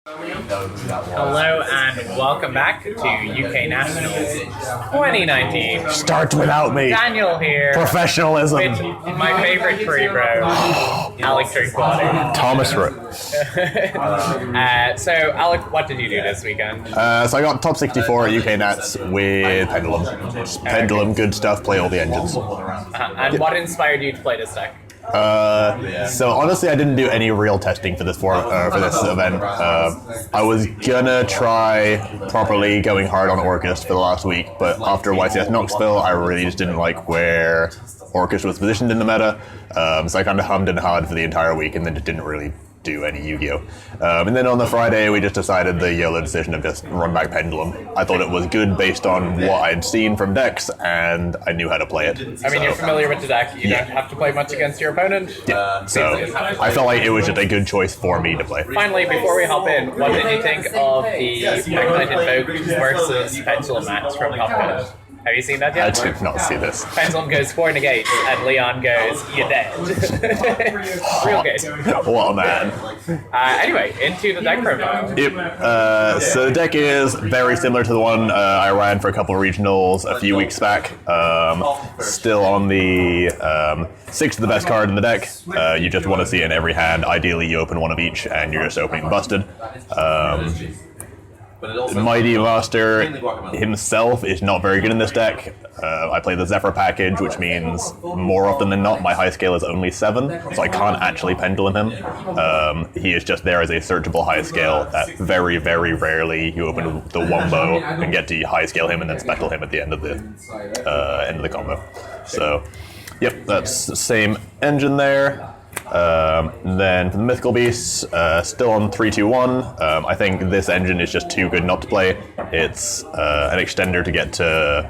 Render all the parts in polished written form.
Hello and welcome back to UK Nationals 2019. Start without me. Daniel here. Professionalism. With my favorite Kuribrohs, Alec Drinkwater. Thomas Root. So, Alec, what did you do this weekend? So I got top 64 at UK Nats with Pendulum. Pendulum, good stuff, play all the engines. And what inspired you to play this deck? So honestly, I didn't do any real testing for this event. I was gonna try properly going hard on Orcust for the last week, but after YCS Knoxville, I really just didn't like where Orcust was positioned in the meta. So I kind of hummed and hawed for the entire week, and then just didn't really do any Yu-Gi-Oh! And then on the Friday, we just decided the YOLO decision of just run back Pendulum. I thought it was good based on what I'd seen from decks, and I knew how to play it. I mean, you're familiar with the deck. You don't have to play much against your opponent. Yeah, so I felt like it was just a good choice for me to play. Finally, before we hop in, what did you think of the Magnetic Invoke versus Pendulum match from Hopkins? Have you seen that yet? I did not see this. Pendulum goes 4 negates, and Leon goes, you're dead. Real good. What a man. Anyway, into the deck profile. So the deck is very similar to the one I ran for a couple of regionals a few weeks back. Still on the 6 of the best card in the deck. You just want to see it in every hand. Ideally, you open one of each, and you're just opening busted. Mighty Master himself is not very good in this deck. I play the Zefra package, which means more often than not my high scale is only 7, so I can't actually Pendulum him. He is just there as a searchable high scale that very, very rarely you open the Wombo and get to high scale him and then special him at the end of the combo. So, yep, that's the same engine there. Then for the Mythical Beasts, still on 3-2-1. I think this engine is just too good not to play. It's an extender to get to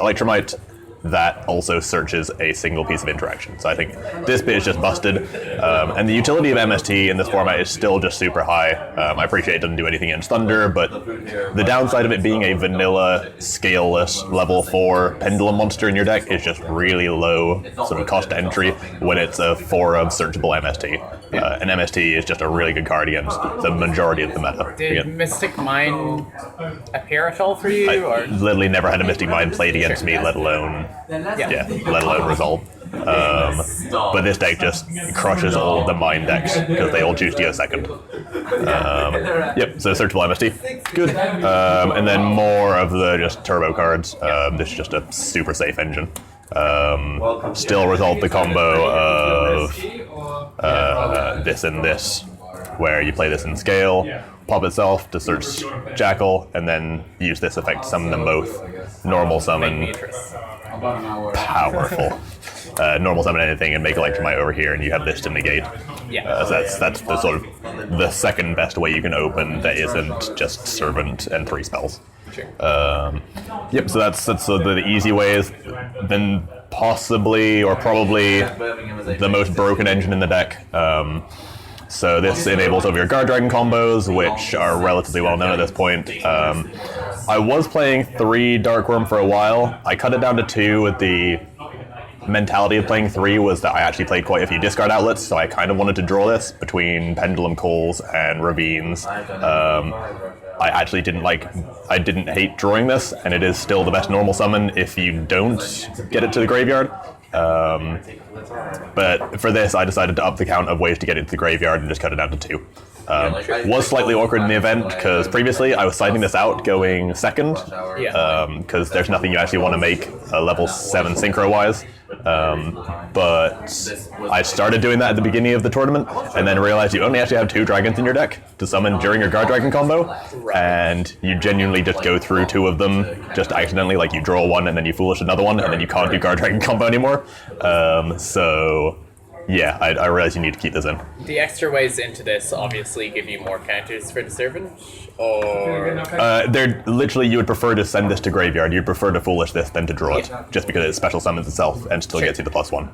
Electromite that also searches a single piece of interaction. So I think this bit is just busted. And the utility of MST in this format is still just super high. I appreciate it doesn't do anything against Thunder, but the downside of it being a vanilla, scaleless, level 4 Pendulum monster in your deck is just really low sort of cost to entry when it's a 4 of searchable MST. And MST is just a really good card against the majority of the meta. Did Mystic Mine appear at all for you? I literally never had a Mystic Mine played against me, let alone resolve. But this deck just crushes all of the mine decks because they all choose to go second. Yep, so searchable MST, good. And then more of the just turbo cards. This is just a super safe engine. Still resolve the combo of this and this, where you play this in scale, pop itself to search Jackal, and then use this effect to summon them both. Normal summon, powerful. Normal summon anything and make Electromite over here, and you have this to negate. So that's the sort of the second best way you can open that isn't just Servant and 3 spells. Yep, so that's the easy ways. Then possibly or probably the most broken engine in the deck. So this enables over your Guard Dragon combos, which are relatively well known at this point. I was playing 3 Dark Worm for a while. I cut it down to 2 with the mentality of playing 3 was that I actually played quite a few discard outlets, so I kind of wanted to draw this between Pendulum Coals and Ravines. I actually didn't hate drawing this, and it is still the best normal summon if you don't get it to the graveyard. But for this, I decided to up the count of ways to get it to the graveyard and just cut it down to 2. Was slightly awkward in the event because previously I was siding this out going second because there's nothing you actually want to make level 7 synchro wise. But I started doing that at the beginning of the tournament and then realized you only actually have 2 dragons in your deck to summon during your Guard Dragon combo, and you genuinely just go through 2 of them just accidentally, like you draw 1 and then you foolish another one and then you can't do Guard Dragon combo anymore. So yeah, I realize you need to keep this in. The extra ways into this obviously give you more counters for the Servant, or... They're literally, you would prefer to send this to graveyard. You'd prefer to foolish this than to draw it, just because it special summons itself and still gets you the +1.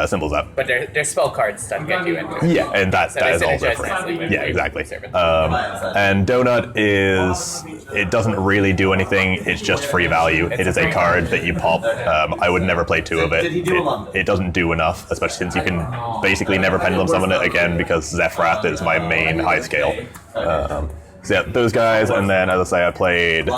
Simple as that. But they're spell cards that get you into it. Yeah, and that is all different. Yeah, exactly. And Donut it doesn't really do anything, it's just free value. It is a card that you pop. I would never play 2 of it. It doesn't do enough, especially since you can basically never Pendulum summon it again because Zefra is my main high scale. So yeah, those guys, and then as I say, I played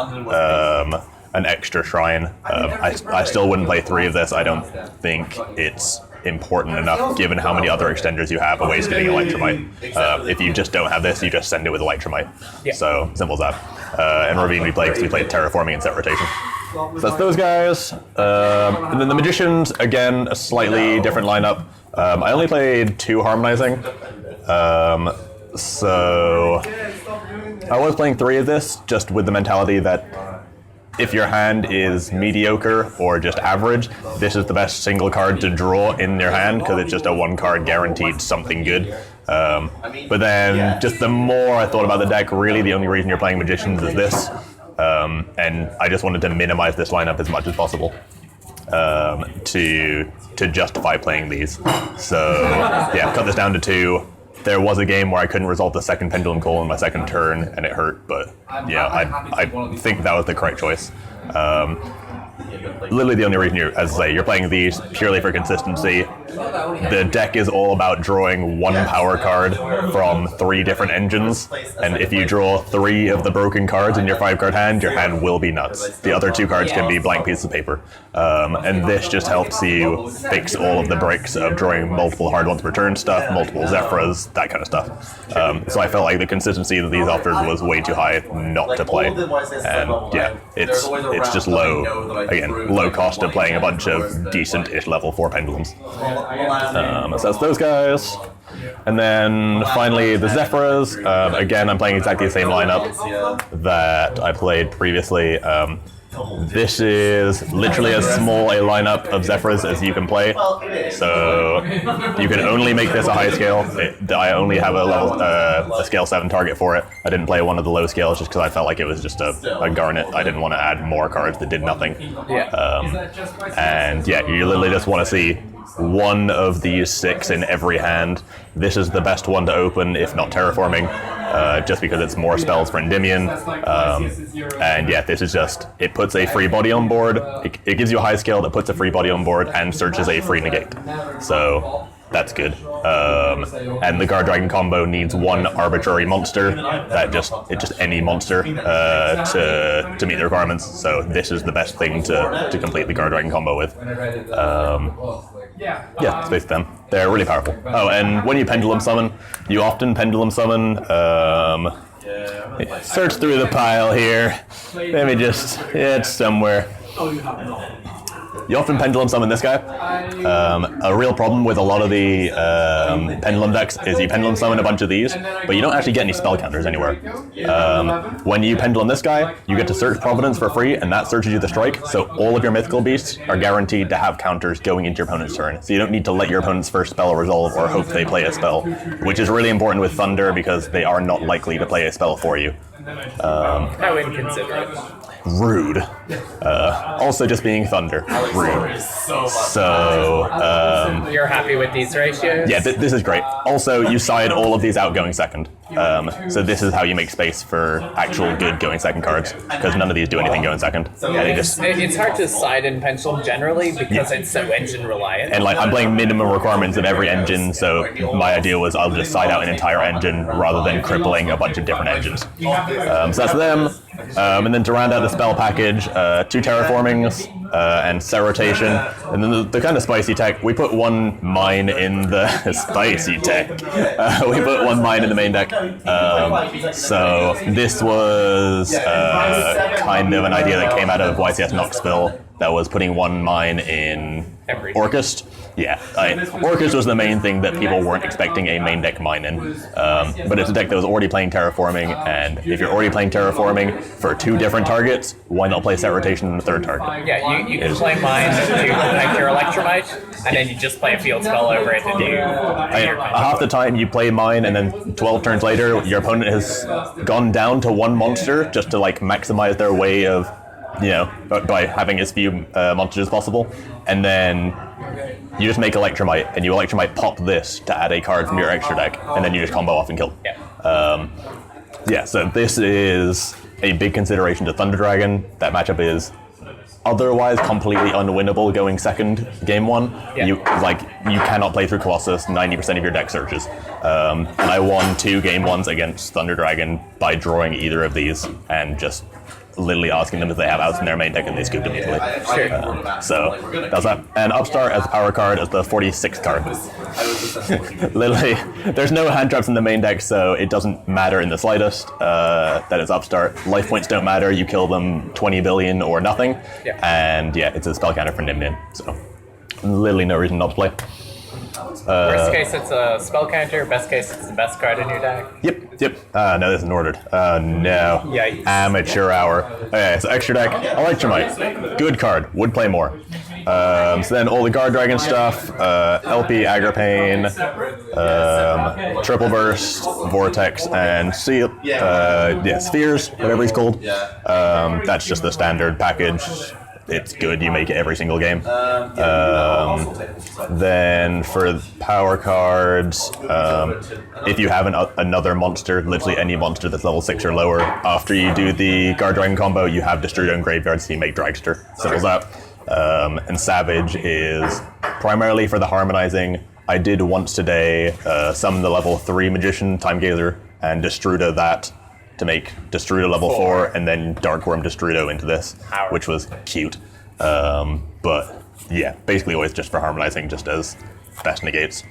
an extra shrine. I still wouldn't play 3 of this. I don't think it's important enough given how many other extenders you have away getting Electromite. If you just don't have this, you just send it with Electromite. Yeah. So simple as that. And Ravine we played Terraforming and Set Rotation. So that's those guys. And then the Magicians, again, a slightly different lineup. I only played 2 Harmonizing. So I was playing 3 of this, just with the mentality that if your hand is mediocre or just average, this is the best single card to draw in your hand because it's just a 1 card guaranteed something good. But then just the more I thought about the deck, really the only reason you're playing Magicians is this. And I just wanted to minimize this lineup as much as possible to justify playing these. So yeah, cut this down to 2. There was a game where I couldn't resolve the second Pendulum Call in my second turn, and it hurt, but yeah, I think that was the correct choice. Literally the only reason you're playing these purely for consistency. The deck is all about drawing 1 power card from 3 different engines, and if you draw 3 of the broken cards in your 5-card hand, your hand will be nuts. The other 2 cards can be blank pieces of paper. And this just helps you fix all of the breaks of drawing multiple hard ones per turn stuff, multiple Zefras, that kind of stuff. So I felt like the consistency that these offered was way too high not to play. And yeah, it's just low cost of playing a bunch of decent-ish level 4 Pendulums. So that's those guys. And then finally the Zefras. Again, I'm playing exactly the same lineup that I played previously. This is literally as small a lineup of Zefras as you can play. So you can only make this a high scale. I only have a scale 7 target for it. I didn't play one of the low scales just because I felt like it was just a garnet. I didn't want to add more cards that did nothing. And yeah, you literally just want to see 1 of these 6 in every hand. This is the best one to open, if not Terraforming, just because it's more spells for Endymion. And yeah, this is just, it puts a free body on board. It gives you a high scale that puts a free body on board and searches a free negate. So that's good. And the Guard Dragon combo needs 1 arbitrary monster, it's just any monster to meet the requirements. So this is the best thing to complete the Guard Dragon combo with. Yeah, it's basically them. They're really powerful. Oh, and when you Pendulum summon, you often Pendulum summon. Search through the pile here. Let me it's somewhere. You often Pendulum summon this guy. A real problem with a lot of the Pendulum decks is you Pendulum summon a bunch of these, but you don't actually get any spell counters anywhere. When you Pendulum this guy, you get to search Providence for free, and that searches you the strike, so all of your mythical beasts are guaranteed to have counters going into your opponent's turn. So you don't need to let your opponent's first spell resolve or hope they play a spell, which is really important with Thunder because they are not likely to play a spell for you. How inconsiderate. Rude. Also just being Thunder. Rude. So, you're happy with these ratios? Yeah, this is great. Also, you side all of these out going second. So this is how you make space for actual good going second cards, because none of these do anything going second. It's hard to side in Pendulum generally because it's so engine reliant. And like I'm playing minimum requirements of every engine, so my idea was I'll just side out an entire engine rather than crippling a bunch of different engines. So that's them. And then to round out the spell package, 2 Terraformings and Set Rotation. And then the kind of spicy tech, we put 1 mine in the spicy tech. We put 1 mine in the main deck. So this was kind of an idea that came out of YCS Knoxville that was putting 1 mine in Orchest. Yeah, Orchest was the main thing that people weren't expecting a main deck mine in. But it's a deck that was already playing Terraforming, and if you're already playing Terraforming for 2 different targets, why not play Set Rotation on the 3rd target? Yeah, you can play mine to protect your Electromite, and then you just play a field spell over it to do half the time you play mine, and then 12 turns later, your opponent has gone down to 1 monster just to like maximize their way of, by having as few monsters as possible, and then you just make Electromite, and you Electromite pop this to add a card from your extra deck, and then you just combo off and kill. So this is a big consideration to Thunder Dragon. That matchup is otherwise completely unwinnable going second game one. Yeah. You cannot play through Colossus 90% of your deck searches. And I won 2 game ones against Thunder Dragon by drawing either of these and just literally asking them if they have outs in their main deck, and they scooped immediately. So that's that. And Upstart as a power card as the 46th card. Literally, there's no hand traps in the main deck, so it doesn't matter in the slightest. That is Upstart. Life points don't matter. You kill them 20 billion or nothing. Yeah. And yeah, it's a spell counter for Endymion. So literally no reason not to play. Worst case, it's a spell counter. Best case, it's the best card in your deck. Yep. No, this isn't ordered. No. Yikes. Amateur hour. Okay, so extra deck. Electromite. Good card. Would play more. So then all the Guard Dragon stuff. LP, Agripane, Triple Burst, Vortex, and Seal. Spheres, whatever he's called. That's just the standard package. It's good. You make it every single game. Then for power cards, if you have another monster, literally any monster that's level 6 or lower, after you do the Guard Dragon combo, you have Destrudo in graveyard, so you make Dragster. Simple as that. And Savage is primarily for the harmonizing. I did once today summon the level 3 Magician, Time Gazer, and Destrudo that to make Destrudo level 4 and then Darkworm Destrudo into this, which was cute. But yeah, basically always just for harmonizing, just as best negates.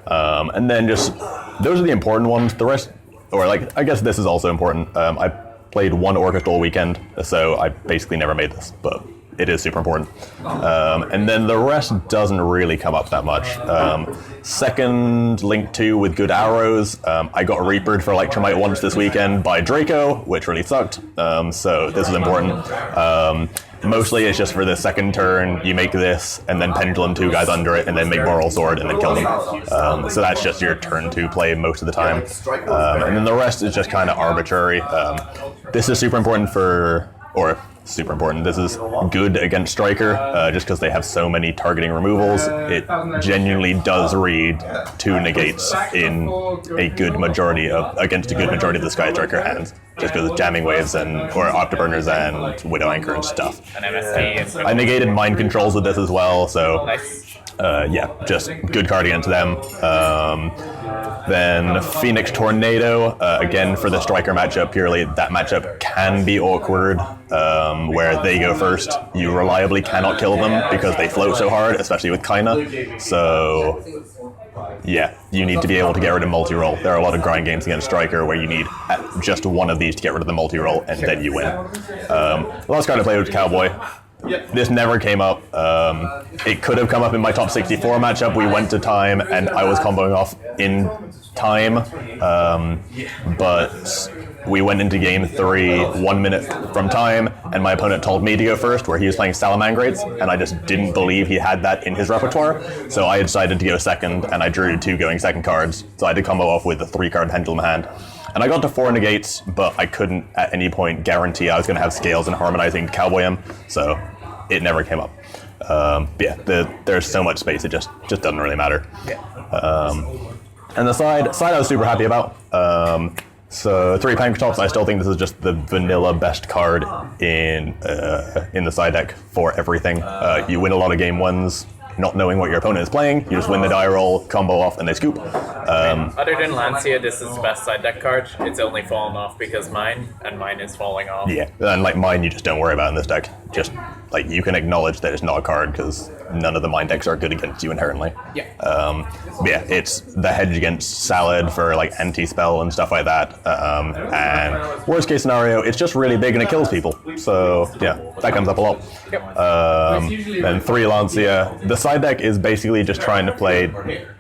And then just, those are the important ones. The rest, or like, I guess this is also important. I played 1 Orchestra all weekend, so I basically never made this, but it is super important. And then the rest doesn't really come up that much. Second Link 2 with good arrows. I got Reapered for Electromite once this weekend by Draco, which really sucked. So this is important. Mostly it's just for the second turn, you make this, and then Pendulum 2 guys under it, and then make Moral Sword, and then kill them. So that's just your turn 2 play most of the time. And then the rest is just kind of arbitrary. This is super important super important. This is good against Striker, just because they have so many targeting removals. It genuinely does read 2 negates in a good majority against a good majority of the Sky Striker hands, just because of jamming waves or Afterburners and Widow Anchor and stuff. And MST. I negated mind controls with this as well, so Nice. yeah, just good card against them. Then Phoenix Tornado, again for the Striker matchup purely, that matchup can be awkward, where they go first. You reliably cannot kill them because they float so hard, especially with Kaina. So yeah, you need to be able to get rid of multi-roll. There are a lot of grind games against Striker where you need just one of these to get rid of the multi-roll, and then you win. Last card I played was Cowboy. This never came up. It could have come up in my top 64 matchup. We went to time, and I was comboing off in time. But we went into game 3 1 minute from time, and my opponent told me to go first, where he was playing Salamangrates, and I just didn't believe he had that in his repertoire. So I decided to go second, and I drew 2 going second cards. So I had to combo off with a 3-card Pendulum hand. And I got to 4 negates, but I couldn't at any point guarantee I was going to have scales and harmonizing to cowboy him, so it never came up. Yeah, there's so much space, it just doesn't really matter. And the side I was super happy about. So 3 Pankratops, I still think this is just the vanilla best card in the side deck for everything. You win a lot of game 1s, not knowing what your opponent is playing. You just win the die roll, combo off, and they scoop. Other than Lancia, this is the best side deck card. It's only fallen off because mine is falling off. Yeah, and like mine, you just don't worry about in this deck. Just like you can acknowledge that it's not a card because none of the mine decks are good against you inherently. Yeah. Yeah, it's the hedge against Salad for like anti-spell and stuff like that. And worst case scenario, it's just really big and it kills people. So yeah, that comes up a lot. Yep. Then 3 Lancia. The side deck is basically just trying to play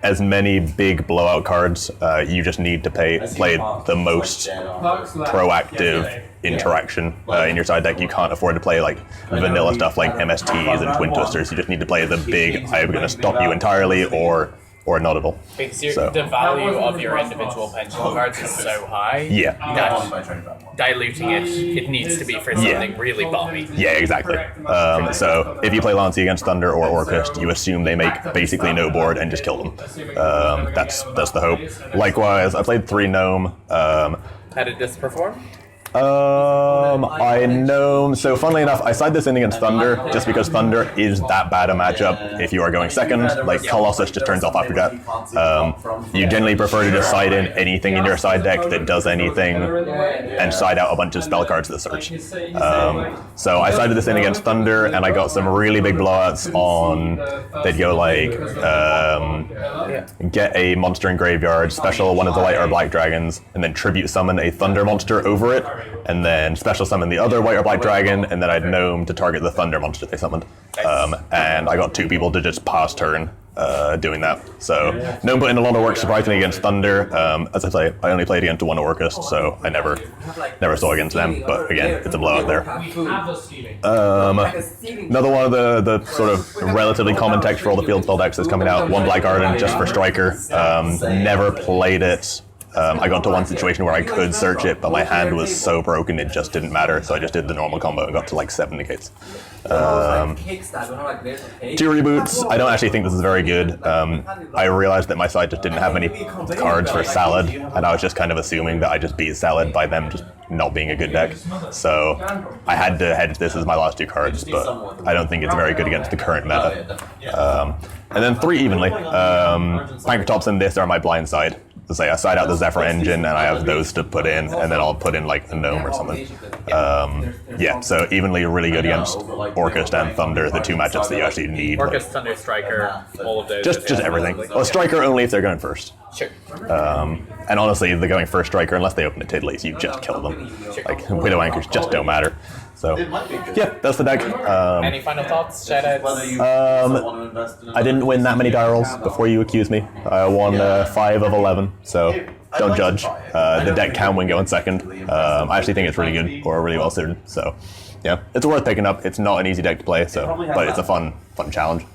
as many big blowout cards. You just need to play the most proactive interaction in your side deck. You can't afford to play like vanilla stuff like MSTs and Twin Twisters. You just need to play the big, I'm going to stop you entirely or not at all. Because the value of your individual pendulum cards is so high that diluting it needs to be for something really bomby. Yeah, exactly. So if you play Lancia against Thunder or Orcust, you assume they make basically no board and just kill them. That's the hope. Likewise, I played 3 Gnome. How did this perform? I know. So, funnily enough, I side this in against Thunder just because Thunder is that bad a matchup. If you are going second, like Colossus just turns off after that. You generally prefer to just side in anything in your side deck that does anything and side out a bunch of spell cards that search. So I sided this in against Thunder, and I got some really big blowouts on. They'd go like, get a monster in graveyard, special one of the white or black dragons, and then tribute summon a Thunder monster over it, and then special summon the other white or black dragon, and then I'd gnome to target the Thunder monster they summoned. And I got 2 people to just pass turn doing that. So gnome put in a lot of work surprisingly against Thunder. As I say, I only played against 1 Orcust, so I never saw against them. But again, it's a blowout there. Another one of the sort of relatively common text for all the field spell decks is coming out. 1 Black Garden just for Striker. Never played it. I got to one situation where I could search it, but my hand was so broken it just didn't matter, so I just did the normal combo and got to like 7 negates. 2 reboots. I don't actually think this is very good. I realized that my side just didn't have any cards for Salad, and I was just kind of assuming that I just beat Salad by them just not being a good deck. So I had to hedge this as my last 2 cards, but I don't think it's very good against the current meta. And then 3 evenly. Banker Tops and this are my blind side. Let's say I side out the Zefra engine, and I have those to put in, and then I'll put in like a gnome or something. Yeah, so evenly really good against Orcust and Thunder, the 2 matchups that you actually need. Orcust, Thunder, Striker, all of those. Just everything. Well, Striker only if they're going first. Sure. And honestly, if they're going first Striker, unless they open a Tiddly, you just kill them. Like, Widow Anchors just don't matter. So, yeah, that's the deck. Any final thoughts, shoutouts? I didn't win that many die rolls before you accused me. I won 5 of 11, so don't judge. The deck can win going second. I actually think it's really good, or really well suited. So, yeah, it's worth picking up. It's not an easy deck to play, so but it's a fun challenge.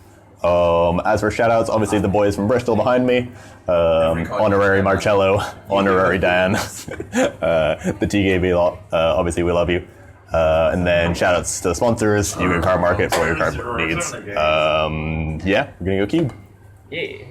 As for shoutouts, obviously the boys from Bristol behind me, honorary Marcello, honorary Dan, the TKB lot. Obviously, we love you. And then shoutouts to the sponsors, Yu-Gi-Oh! Card Market for your card needs. Yeah, we're gonna go Cube. Yeah.